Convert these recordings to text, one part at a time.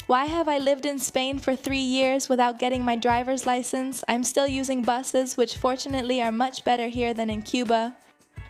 Why have I lived in Spain for 3 years without getting my driver's license? I'm still using buses, which fortunately are much better here than in Cuba.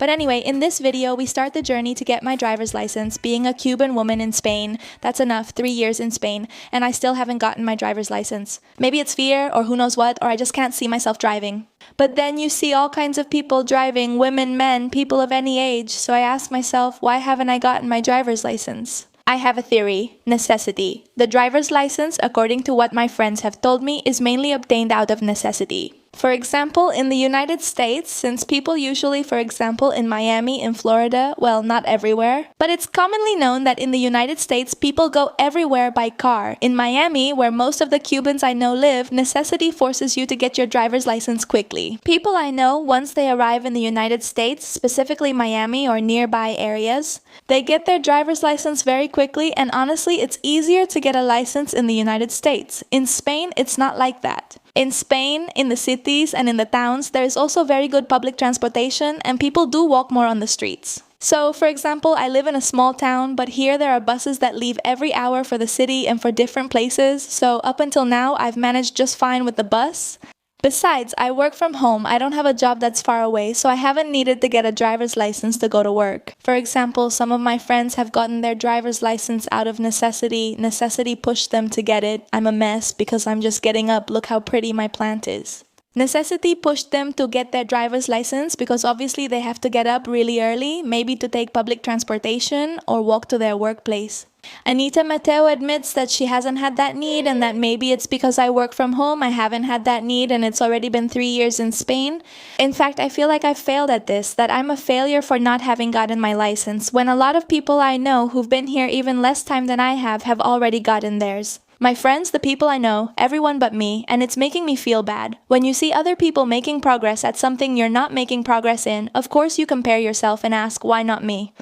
But anyway, in this video, we start the journey to get my driver's license, being a Cuban woman in Spain. That's enough, 3 years in Spain, and I still haven't gotten my driver's license. Maybe it's fear, or who knows what, or I just can't see myself driving. But then you see all kinds of people driving, women, men, people of any age, so I ask myself, why haven't I gotten my driver's license? I have a theory: necessity. The driver's license, according to what my friends have told me, is mainly obtained out of necessity. For example, in the United States, since people usually, for example, in Miami, in Florida, well, not everywhere, but it's commonly known that in the United States, people go everywhere by car. In Miami, where most of the Cubans I know live, necessity forces you to get your driver's license quickly. People I know, once they arrive in the United States, specifically Miami or nearby areas, they get their driver's license very quickly, and honestly, it's easier to get a license in the United States. In Spain, it's not like that. In Spain, in the cities and in the towns, there is also very good public transportation and people do walk more on the streets. So, for example, I live in a small town, but here there are buses that leave every hour for the city and for different places, so up until now, I've managed just fine with the bus. Besides, I work from home. I don't have a job that's far away, so I haven't needed to get a driver's license to go to work. For example, some of my friends have gotten their driver's license out of necessity. Necessity pushed them to get it. I'm a mess because I'm just getting up. Look how pretty my plant is. Necessity pushed them to get their driver's license because obviously they have to get up really early, maybe to take public transportation or walk to their workplace. Anita Mateo admits that she hasn't had that need and that maybe it's because I work from home, I haven't had that need and it's already been 3 years in Spain. In fact, I feel like I've failed at this, that I'm a failure for not having gotten my license, when a lot of people I know who've been here even less time than I have already gotten theirs. My friends, the people I know, everyone but me, and it's making me feel bad. When you see other people making progress at something you're not making progress in, of course you compare yourself and ask, why not me?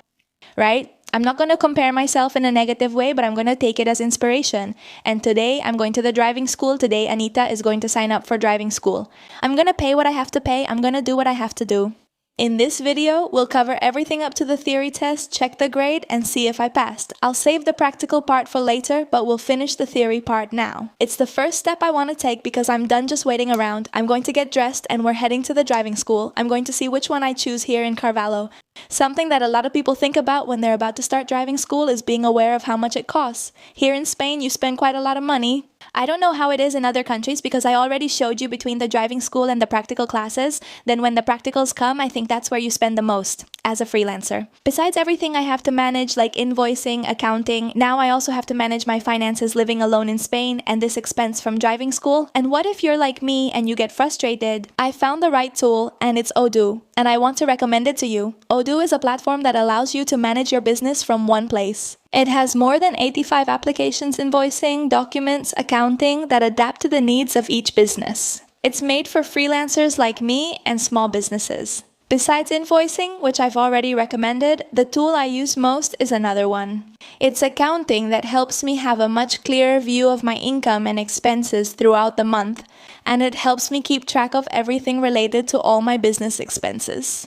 Right? I'm not going to compare myself in a negative way, but I'm going to take it as inspiration. And today, I'm going to the driving school. Today, Anita is going to sign up for driving school. I'm going to pay what I have to pay. I'm going to do what I have to do. In this video, we'll cover everything up to the theory test, check the grade, and see if I passed. I'll save the practical part for later, but we'll finish the theory part now. It's the first step I want to take because I'm done just waiting around. I'm going to get dressed and we're heading to the driving school. I'm going to see which one I choose here in Carvalho. Something that a lot of people think about when they're about to start driving school is being aware of how much it costs. Here in Spain, you spend quite a lot of money. I don't know how it is in other countries because I already showed you between the driving school and the practical classes. Then when the practicals come, I think that's where you spend the most as a freelancer. Besides everything I have to manage, like invoicing, accounting, now I also have to manage my finances living alone in Spain and this expense from driving school. And what if you're like me and you get frustrated? I found the right tool and it's Odoo, and I want to recommend it to you. Odoo is a platform that allows you to manage your business from one place. It has more than 85 applications invoicing, documents, accounting that adapt to the needs of each business. It's made for freelancers like me and small businesses. Besides invoicing, which I've already recommended, the tool I use most is another one. It's accounting that helps me have a much clearer view of my income and expenses throughout the month, and it helps me keep track of everything related to all my business expenses.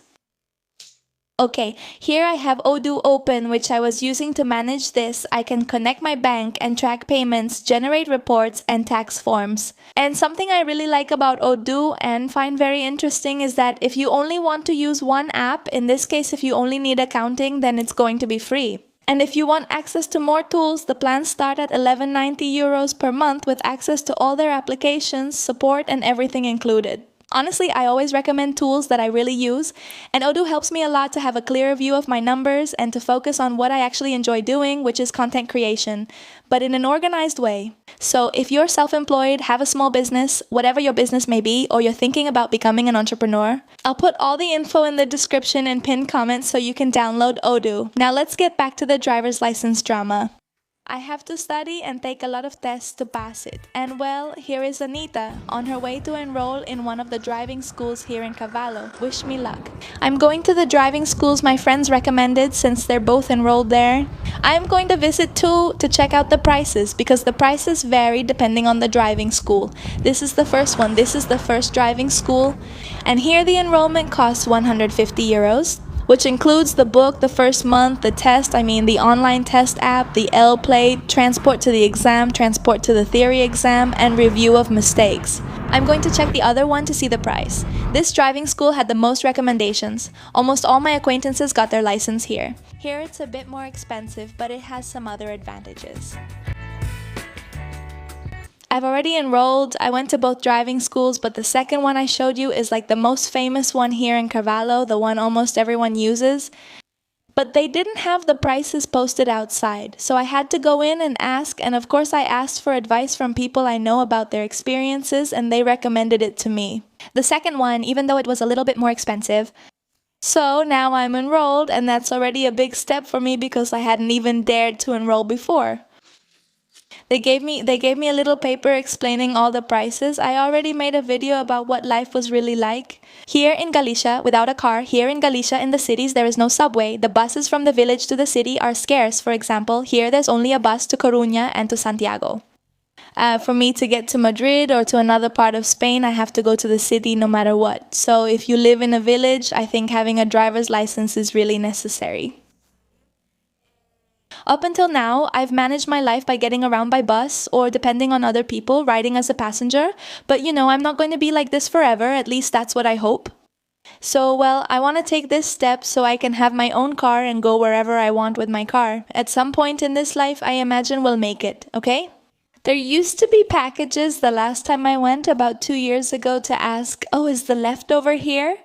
Okay, here I have Odoo open, which I was using to manage this. I can connect my bank and track payments, generate reports, and tax forms. And something I really like about Odoo and find very interesting is that if you only want to use one app, in this case if you only need accounting, then it's going to be free. And if you want access to more tools, the plans start at 11.90 euros per month with access to all their applications, support, and everything included. Honestly, I always recommend tools that I really use, and Odoo helps me a lot to have a clearer view of my numbers and to focus on what I actually enjoy doing, which is content creation, but in an organized way. So if you're self-employed, have a small business, whatever your business may be, or you're thinking about becoming an entrepreneur, I'll put all the info in the description and pinned comments so you can download Odoo. Now let's get back to the driver's license drama. I have to study and take a lot of tests to pass it. And well, here is Anita, on her way to enroll in one of the driving schools here in Carvalho. Wish me luck. I'm going to the driving schools my friends recommended since they're both enrolled there. I'm going to visit too to check out the prices because the prices vary depending on the driving school. This is the first one. This is the first driving school. And here the enrollment costs 150 euros. which includes the book, the first month, the test, the online test app, the L-plate, transport to the exam, transport to the theory exam, and review of mistakes. I'm going to check the other one to see the price. This driving school had the most recommendations. Almost all my acquaintances got their license here. Here it's a bit more expensive, but it has some other advantages. I've already enrolled. I went to both driving schools, but the second one I showed you is like the most famous one here in Carvalho, the one almost everyone uses. But they didn't have the prices posted outside, so I had to go in and ask, and of course I asked for advice from people I know about their experiences, and they recommended it to me. The second one, even though it was a little bit more expensive, so now I'm enrolled, and that's already a big step for me because I hadn't even dared to enroll before. They gave me a little paper explaining all the prices. I already made a video about what life was really like. Here in Galicia, without a car, here in Galicia in the cities there is no subway. The buses from the village to the city are scarce. For example, here there's only a bus to Coruña and to Santiago. For me to get to Madrid or to another part of Spain, I have to go to the city no matter what. So if you live in a village, I think having a driver's license is really necessary. Up until now, I've managed my life by getting around by bus or, depending on other people, riding as a passenger. But I'm not going to be like this forever, at least that's what I hope. So, I want to take this step so I can have my own car and go wherever I want with my car. At some point in this life, I imagine we'll make it, okay? There used to be packages the last time I went, about 2 years ago, to ask, oh, is the leftover here?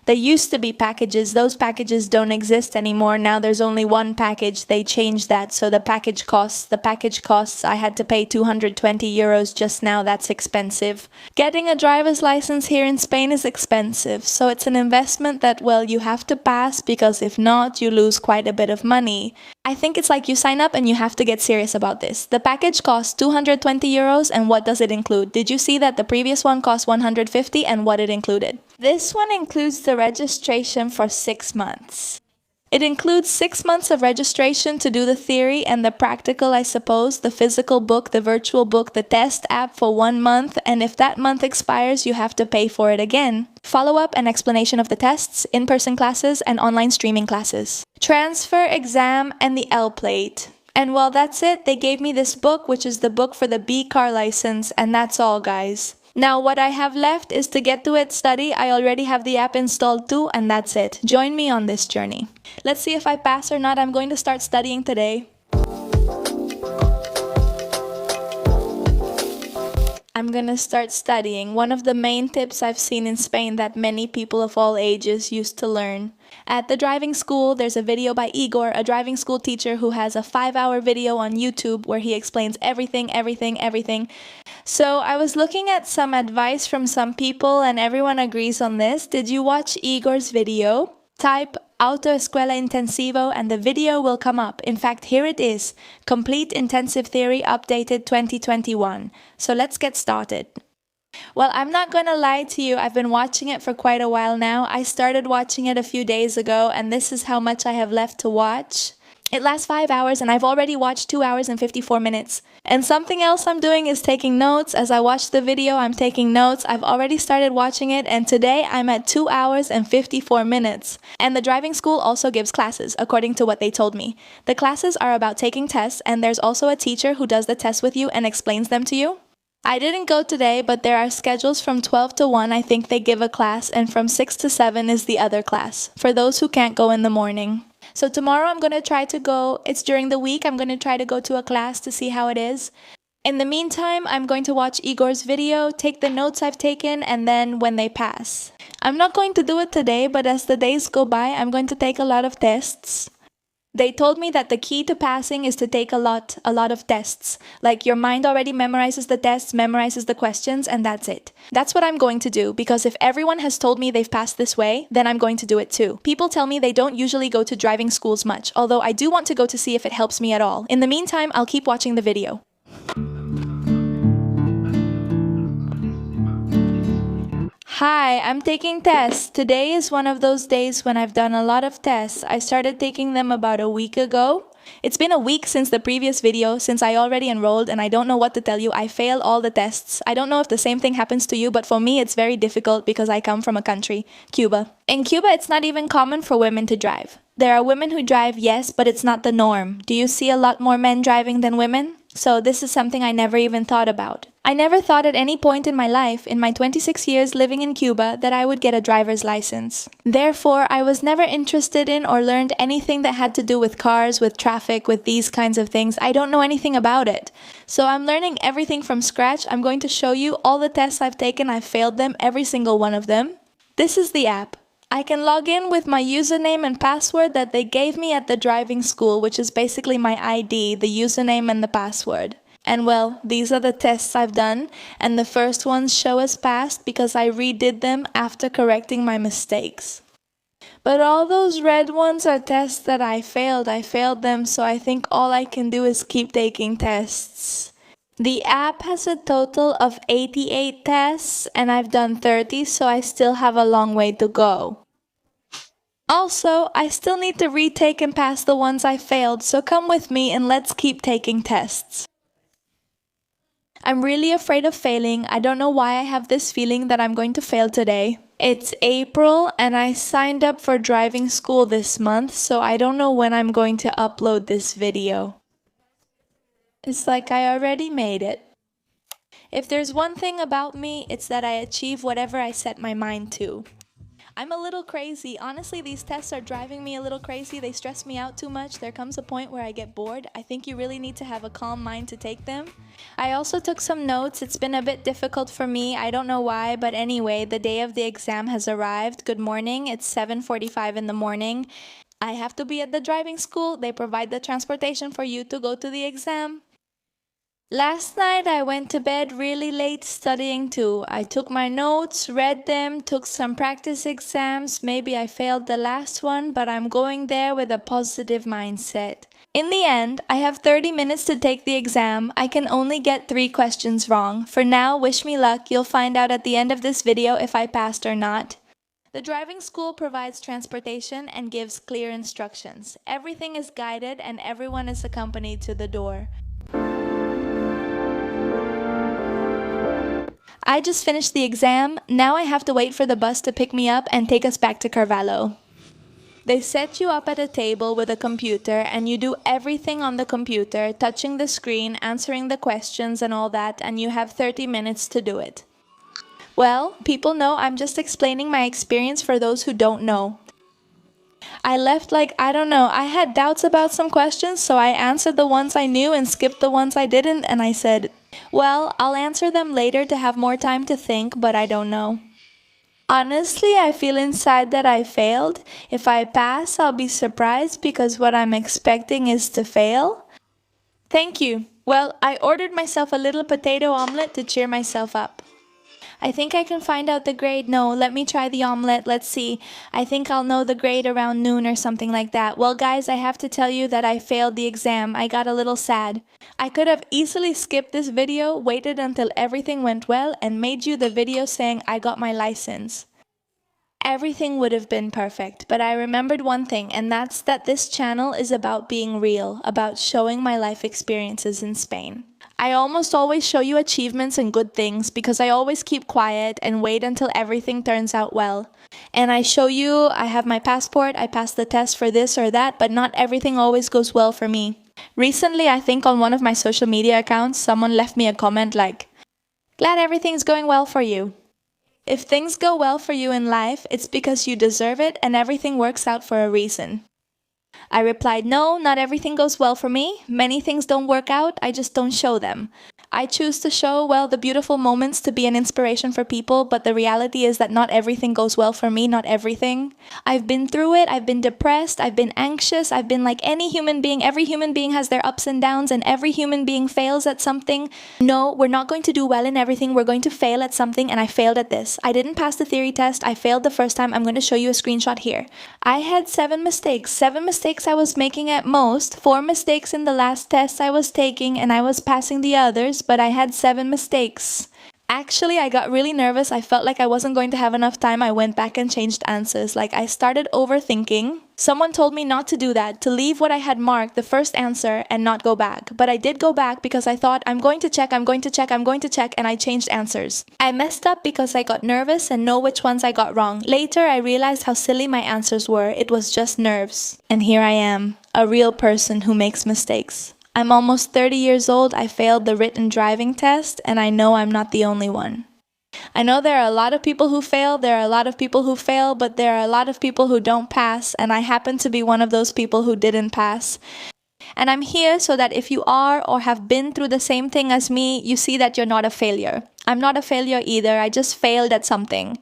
There used to be packages. Those packages don't exist anymore. Now there's only one package. They changed that. So the package costs, I had to pay 220 euros just now. That's expensive. Getting a driver's license here in Spain is expensive. So it's an investment that, you have to pass, because if not, you lose quite a bit of money. I think it's like you sign up and you have to get serious about this. The package costs 220 euros, and what does it include? Did you see that the previous one cost 150 and what it included? This one includes the registration for 6 months. It includes 6 months of registration to do the theory and the practical, I suppose, the physical book, the virtual book, the test app for 1 month, and if that month expires, you have to pay for it again. Follow-up and explanation of the tests, in-person classes, and online streaming classes. Transfer, exam, and the L-plate. And that's it. They gave me this book, which is the book for the B car license, and that's all, guys. Now what I have left is to get to it, study. I already have the app installed too, and that's it. Join me on this journey. Let's see if I pass or not. I'm going to start studying today. I'm gonna start studying. One of the main tips I've seen in Spain that many people of all ages used to learn. At the driving school, there's a video by Igor, a driving school teacher who has a 5-hour video on YouTube where he explains everything. So I was looking at some advice from some people and everyone agrees on this. Did you watch Igor's video? Type Autoescuela Intensivo and the video will come up. In fact, here it is. Complete Intensive Theory Updated 2021. So let's get started. I'm not gonna lie to you, I've been watching it for quite a while now. I started watching it a few days ago and this is how much I have left to watch. It lasts 5 hours and I've already watched 2 hours and 54 minutes. And something else I'm doing is taking notes. As I watch the video, I'm taking notes. I've already started watching it and today I'm at 2 hours and 54 minutes. And the driving school also gives classes, according to what they told me. The classes are about taking tests and there's also a teacher who does the tests with you and explains them to you. I didn't go today, but there are schedules from 12 to 1, I think they give a class, and from 6 to 7 is the other class, for those who can't go in the morning. So tomorrow I'm going to try to go, it's during the week, I'm going to try to go to a class to see how it is. In the meantime, I'm going to watch Igor's video, take the notes I've taken, and then when they pass. I'm not going to do it today, but as the days go by, I'm going to take a lot of tests. They told me that the key to passing is to take a lot of tests. Like your mind already memorizes the tests, memorizes the questions, and that's it. That's what I'm going to do, because if everyone has told me they've passed this way, then I'm going to do it too. People tell me they don't usually go to driving schools much, although I do want to go to see if it helps me at all. In the meantime, I'll keep watching the video. Hi, I'm taking tests. Today is one of those days when I've done a lot of tests. I started taking them about a week ago. It's been a week since the previous video, since I already enrolled, and I don't know what to tell you. I failed all the tests. I don't know if the same thing happens to you, but for me it's very difficult because I come from a country, Cuba. In Cuba, it's not even common for women to drive. There are women who drive, yes, but it's not the norm. Do you see a lot more men driving than women? So this is something I never even thought about. I never thought at any point in my life, in my 26 years living in Cuba, that I would get a driver's license. Therefore, I was never interested in or learned anything that had to do with cars, with traffic, with these kinds of things. I don't know anything about it. So I'm learning everything from scratch. I'm going to show you all the tests I've taken. I've failed them, every single one of them. This is the app. I can log in with my username and password that they gave me at the driving school, which is basically my ID, the username and the password. And well, these are the tests I've done, and the first ones show as passed because I redid them after correcting my mistakes. But all those red ones are tests that I failed them, so I think all I can do is keep taking tests. The app has a total of 88 tests, and I've done 30, so I still have a long way to go. Also, I still need to retake and pass the ones I failed, so come with me and let's keep taking tests. I'm really afraid of failing. I don't know why I have this feeling that I'm going to fail today. It's April and I signed up for driving school this month, so I don't know when I'm going to upload this video. It's like I already made it. If there's one thing about me, it's that I achieve whatever I set my mind to. I'm a little crazy. Honestly, these tests are driving me a little crazy. They stress me out too much. There comes a point where I get bored. I think you really need to have a calm mind to take them. I also took some notes. It's been a bit difficult for me. I don't know why, but anyway, the day of the exam has arrived. Good morning. It's 7:45 in the morning. I have to be at the driving school. They provide the transportation for you to go to the exam. Last night I went to bed really late studying too. I took my notes, read them, took some practice exams. Maybe I failed the last one, but I'm going there with a positive mindset. In the end, I have 30 minutes to take the exam. I can only get 3 questions wrong. For now, wish me luck. You'll find out at the end of this video if I passed or not. The driving school provides transportation and gives clear instructions. Everything is guided and everyone is accompanied to the door. I just finished the exam. Now I have to wait for the bus to pick me up and take us back to Carvalho. They set you up at a table with a computer and you do everything on the computer, touching the screen, answering the questions and all that, and you have 30 minutes to do it. Well, people know I'm just explaining my experience for those who don't know. I left I had doubts about some questions, so I answered the ones I knew and skipped the ones I didn't, and I said, well, I'll answer them later to have more time to think, but I don't know. Honestly, I feel inside that I failed. If I pass, I'll be surprised because what I'm expecting is to fail. Thank you. Well, I ordered myself a little potato omelet to cheer myself up. I think I can find out the grade. No, let me try the omelet. Let's see. I think I'll know the grade around noon or something like that. Well, guys, I have to tell you that I failed the exam. I got a little sad. I could have easily skipped this video, waited until everything went well, and made you the video saying I got my license. Everything would have been perfect, but I remembered one thing, and that's that this channel is about being real, about showing my life experiences in Spain. I almost always show you achievements and good things because I always keep quiet and wait until everything turns out well. And I show you I have my passport, I passed the test for this or that, but not everything always goes well for me. Recently, I think on one of my social media accounts, someone left me a comment like, "Glad everything's going well for you." If things go well for you in life, it's because you deserve it and everything works out for a reason. I replied, no, not everything goes well for me. Many things don't work out, I just don't show them. I choose to show, well, the beautiful moments to be an inspiration for people, but the reality is that not everything goes well for me, not everything. I've been through it, I've been depressed, I've been anxious, I've been like any human being. Every human being has their ups and downs, and every human being fails at something. No, we're not going to do well in everything, we're going to fail at something, and I failed at this. I didn't pass the theory test, I failed the first time. I'm going to show you a screenshot here. I had 7 mistakes. 7 mistakes I was making at most, 4 mistakes in the last test I was taking, and I was passing the others, but I had 7 mistakes. Actually, I got really nervous. I felt like I wasn't going to have enough time. I went back and changed answers. Like I started overthinking. Someone told me not to do that, to leave what I had marked, the first answer, and not go back. But I did go back because I thought, I'm going to check, and I changed answers. I messed up because I got nervous and know which ones I got wrong. Later, I realized how silly my answers were. It was just nerves. And here I am, a real person who makes mistakes. I'm almost 30 years old, I failed the written driving test, and I know I'm not the only one. I know there are a lot of people who fail, but there are a lot of people who don't pass, and I happen to be one of those people who didn't pass. And I'm here so that if you are or have been through the same thing as me, you see that you're not a failure. I'm not a failure either, I just failed at something.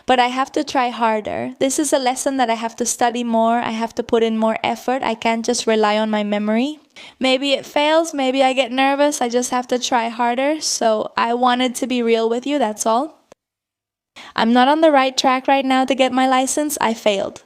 But I have to try harder. This is a lesson that I have to study more, I have to put in more effort, I can't just rely on my memory. Maybe it fails, maybe I get nervous, I just have to try harder, so I wanted to be real with you, that's all. I'm not on the right track right now to get my license, I failed.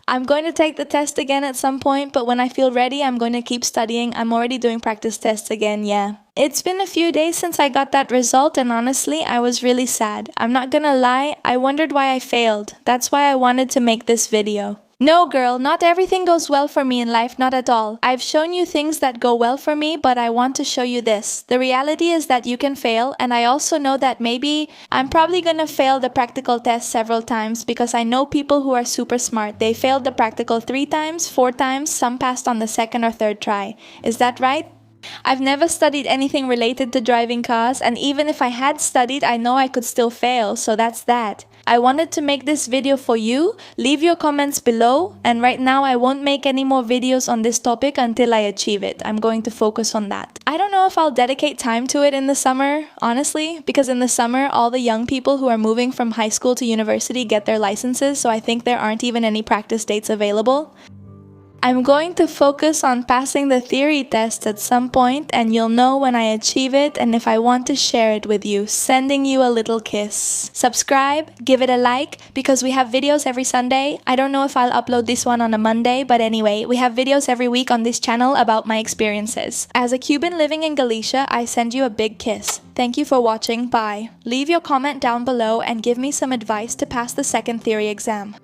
I'm going to take the test again at some point, but when I feel ready, I'm going to keep studying. I'm already doing practice tests again, yeah. It's been a few days since I got that result, and honestly, I was really sad. I'm not gonna lie, I wondered why I failed. That's why I wanted to make this video. No girl, not everything goes well for me in life, not at all. I've shown you things that go well for me, but I want to show you this. The reality is that you can fail, and I also know that maybe I'm probably gonna fail the practical test several times because I know people who are super smart. They failed the practical 3 times, 4 times, some passed on the 2nd or 3rd try. Is that right? I've never studied anything related to driving cars, and even if I had studied, I know I could still fail, so that's that. I wanted to make this video for you. Leave your comments below, and right now I won't make any more videos on this topic until I achieve it. I'm going to focus on that. I don't know if I'll dedicate time to it in the summer, honestly, because in the summer all the young people who are moving from high school to university get their licenses, so I think there aren't even any practice dates available. I'm going to focus on passing the theory test at some point, and you'll know when I achieve it and if I want to share it with you, sending you a little kiss. Subscribe, give it a like, because we have videos every Sunday. I don't know if I'll upload this one on a Monday, but anyway, we have videos every week on this channel about my experiences. As a Cuban living in Galicia, I send you a big kiss. Thank you for watching, bye. Leave your comment down below and give me some advice to pass the second theory exam.